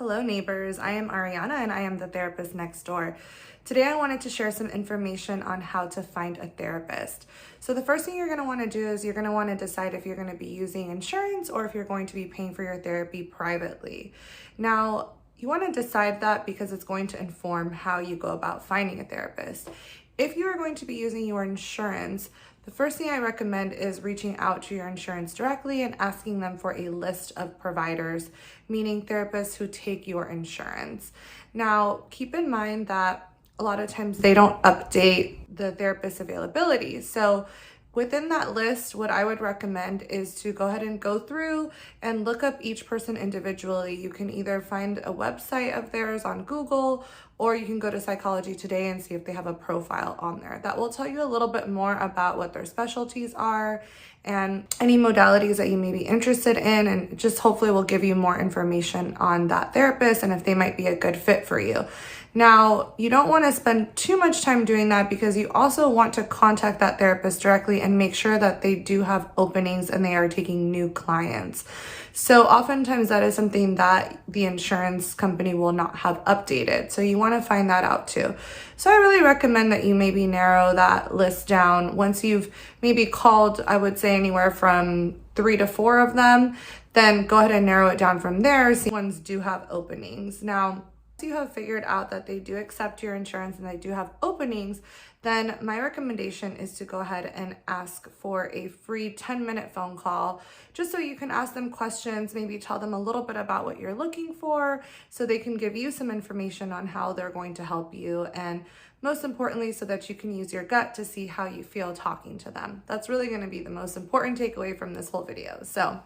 Hello neighbors, I am Ariana and I am the therapist next door. Today I wanted to share some information on how to find a therapist. So the first thing you're going to want to do is you're going to want to decide if you're going to be using insurance or if you're going to be paying for your therapy privately. Now, you want to decide that because it's going to inform how you go about finding a therapist. If you are going to be using your insurance, the first thing I recommend is reaching out to your insurance directly and asking them for a list of providers, meaning therapists who take your insurance. Now, keep in mind that a lot of times they don't update the therapist availability. So within that list, what I would recommend is to go ahead and go through and look up each person individually. You can either find a website of theirs on Google, or you can go to Psychology Today and see if they have a profile on there. That will tell you a little bit more about what their specialties are and any modalities that you may be interested in, and just hopefully will give you more information on that therapist and if they might be a good fit for you. Now, you don't want to spend too much time doing that because you also want to contact that therapist directly and make sure that they do have openings and they are taking new clients. So oftentimes that is something that the insurance company will not have updated. So you want to find that out too. So I really recommend that you maybe narrow that list down. Once you've maybe called, I would say anywhere from 3 to 4 of them, then go ahead and narrow it down from there. See, ones do have openings. Now, you have figured out that they do accept your insurance and they do have openings, then my recommendation is to go ahead and ask for a free 10-minute phone call, just so you can ask them questions, maybe tell them a little bit about what you're looking for, so they can give you some information on how they're going to help you, and most importantly, so that you can use your gut to see how you feel talking to them. That's really going to be the most important takeaway from this whole video. So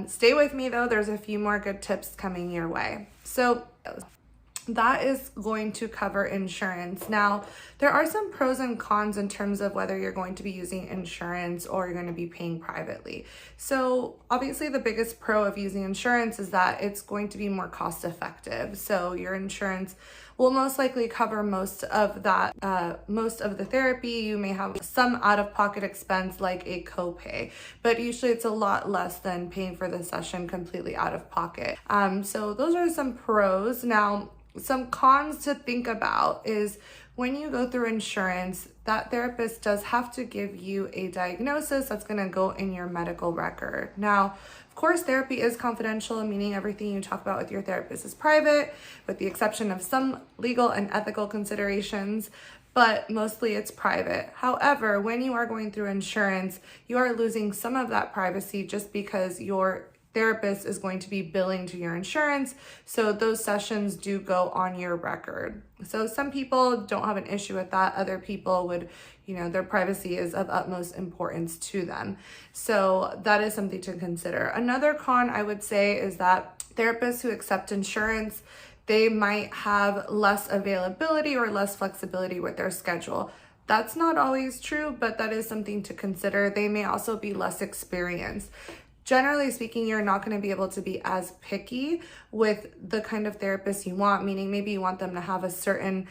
stay with me though, there's a few more good tips coming your way. So that is going to cover insurance. Now, there are some pros and cons in terms of whether you're going to be using insurance or you're going to be paying privately. So obviously the biggest pro of using insurance is that it's going to be more cost effective. So your insurance will most likely cover most of that, most of the therapy. You may have some out-of-pocket expense like a copay, but usually it's a lot less than paying for the session completely out of pocket. So those are some pros. Now, some cons to think about is when you go through insurance, that therapist does have to give you a diagnosis that's going to go in your medical record. Now, of course, therapy is confidential, meaning everything you talk about with your therapist is private, with the exception of some legal and ethical considerations, but mostly it's private. However, when you are going through insurance, you are losing some of that privacy just because your therapist is going to be billing to your insurance, so those sessions do go on your record. So some people don't have an issue with that. Other people would, their privacy is of utmost importance to them. So that is something to consider. Another con I would say is that therapists who accept insurance, they might have less availability or less flexibility with their schedule. That's not always true, but that is something to consider. They may also be less experienced. Generally speaking, you're not going to be able to be as picky with the kind of therapist you want, meaning maybe you want them to have a certain,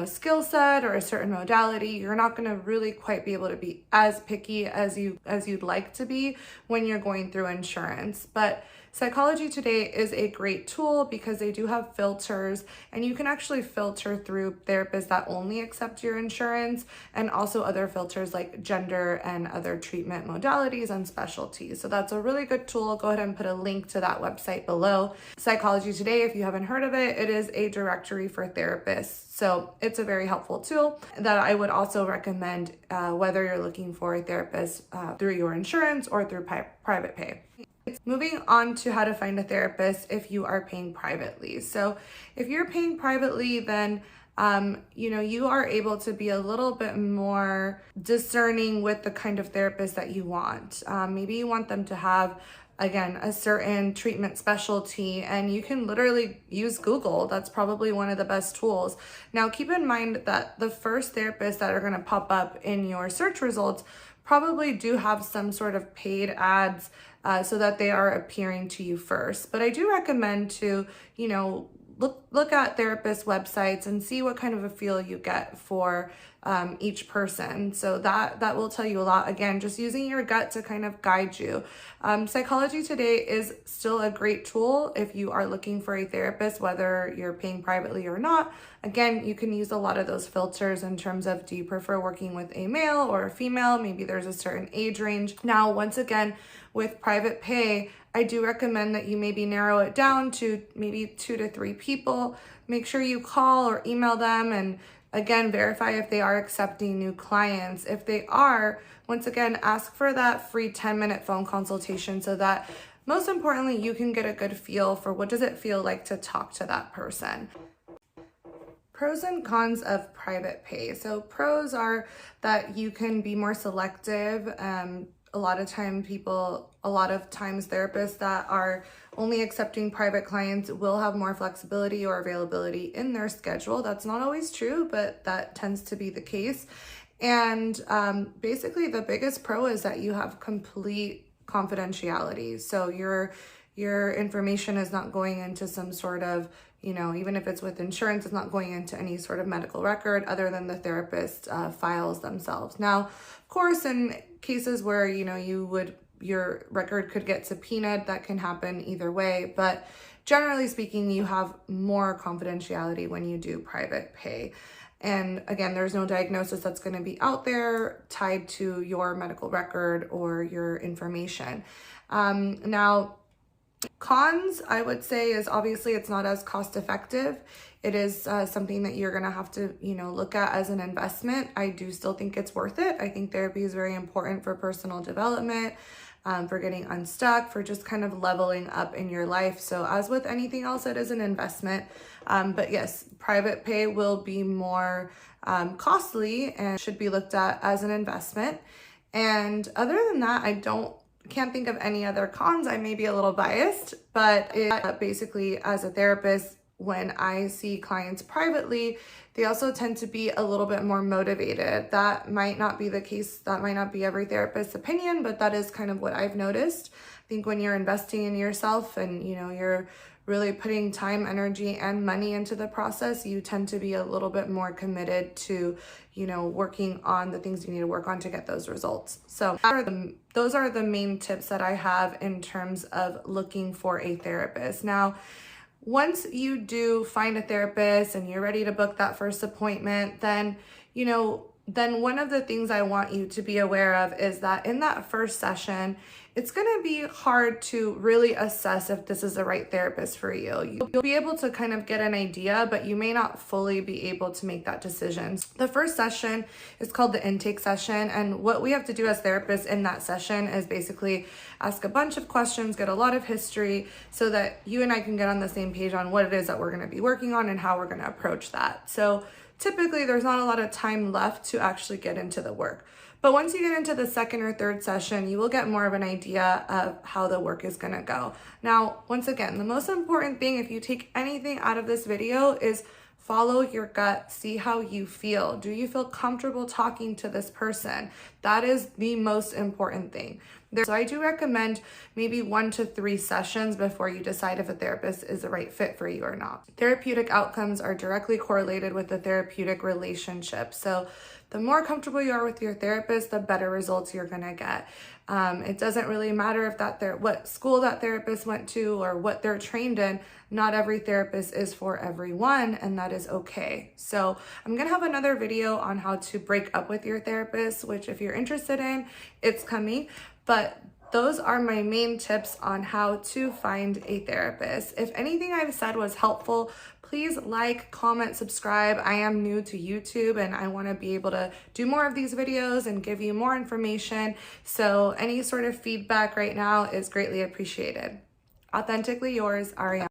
skill set or a certain modality. You're not going to really quite be able to be as picky as you'd like to be when you're going through insurance. But Psychology Today is a great tool because they do have filters, and you can actually filter through therapists that only accept your insurance, and also other filters like gender and other treatment modalities and specialties. So that's a really good tool. Go ahead and put a link to that website below. Psychology Today, if you haven't heard of it, it is a directory for therapists. So it's a very helpful tool that I would also recommend whether you're looking for a therapist through your insurance or through private pay. Moving on to how to find a therapist if you are paying privately. So if you're paying privately, then you are able to be a little bit more discerning with the kind of therapist that you want. Maybe you want them to have, again, a certain treatment specialty, and you can literally use Google. That's probably one of the best tools. Now, keep in mind that the first therapists that are going to pop up in your search results probably do have some sort of paid ads so that they are appearing to you first. But I do recommend to, look at therapist websites and see what kind of a feel you get for each person. So that will tell you a lot. Again, just using your gut to kind of guide you. Psychology Today is still a great tool if you are looking for a therapist, whether you're paying privately or not. Again, you can use a lot of those filters in terms of, do you prefer working with a male or a female? Maybe there's a certain age range. Now, once again, with private pay, I do recommend that you maybe narrow it down to maybe 2 to 3 people. Make sure you call or email them, and again, verify if they are accepting new clients. If they are, once again, ask for that free 10-minute phone consultation so that, most importantly, you can get a good feel for what does it feel like to talk to that person. Pros and cons of private pay. So pros are that you can be more selective. A lot of times therapists that are only accepting private clients will have more flexibility or availability in their schedule. That's not always true, but that tends to be the case. And basically the biggest pro is that you have complete confidentiality. So your information is not going into some sort of, even if it's with insurance, it's not going into any sort of medical record other than the therapist files themselves. Now, of course, in cases where, your record could get subpoenaed, that can happen either way. But generally speaking, you have more confidentiality when you do private pay. And again, there's no diagnosis that's going to be out there tied to your medical record or your information. Now, cons, I would say, is obviously it's not as cost effective. It is something that you're going to have to, look at as an investment. I do still think it's worth it. I think therapy is very important for personal development, for getting unstuck, for just kind of leveling up in your life. So as with anything else, it is an investment. But yes, private pay will be more costly and should be looked at as an investment. And other than that, can't think of any other cons. I may be a little biased, but basically as a therapist, when I see clients privately, they also tend to be a little bit more motivated. That might not be the case. That might not be every therapist's opinion, but that is kind of what I've noticed. I think when you're investing in yourself and, you're really putting time, energy, and money into the process, you tend to be a little bit more committed to, working on the things you need to work on to get those results. So those are the main tips that I have in terms of looking for a therapist. Now, once you do find a therapist and you're ready to book that first appointment, then one of the things I want you to be aware of is that in that first session, it's going to be hard to really assess if this is the right therapist for you. You'll be able to kind of get an idea, but you may not fully be able to make that decision. The first session is called the intake session. And what we have to do as therapists in that session is basically ask a bunch of questions, get a lot of history so that you and I can get on the same page on what it is that we're going to be working on and how we're going to approach that. So typically there's not a lot of time left to actually get into the work. But once you get into the second or third session, you will get more of an idea of how the work is going to go. Now, once again, the most important thing, if you take anything out of this video, is follow your gut, see how you feel. Do you feel comfortable talking to this person? That is the most important thing. So I do recommend maybe 1 to 3 sessions before you decide if a therapist is the right fit for you or not. Therapeutic outcomes are directly correlated with the therapeutic relationship. So the more comfortable you are with your therapist, the better results you're gonna get. It doesn't really matter if what school that therapist went to or what they're trained in. Not every therapist is for everyone, and that is okay. So I'm gonna have another video on how to break up with your therapist, which if you're interested in, it's coming. But those are my main tips on how to find a therapist. If anything I've said was helpful, please like, comment, subscribe. I am new to YouTube and I want to be able to do more of these videos and give you more information. So any sort of feedback right now is greatly appreciated. Authentically yours, Ariana.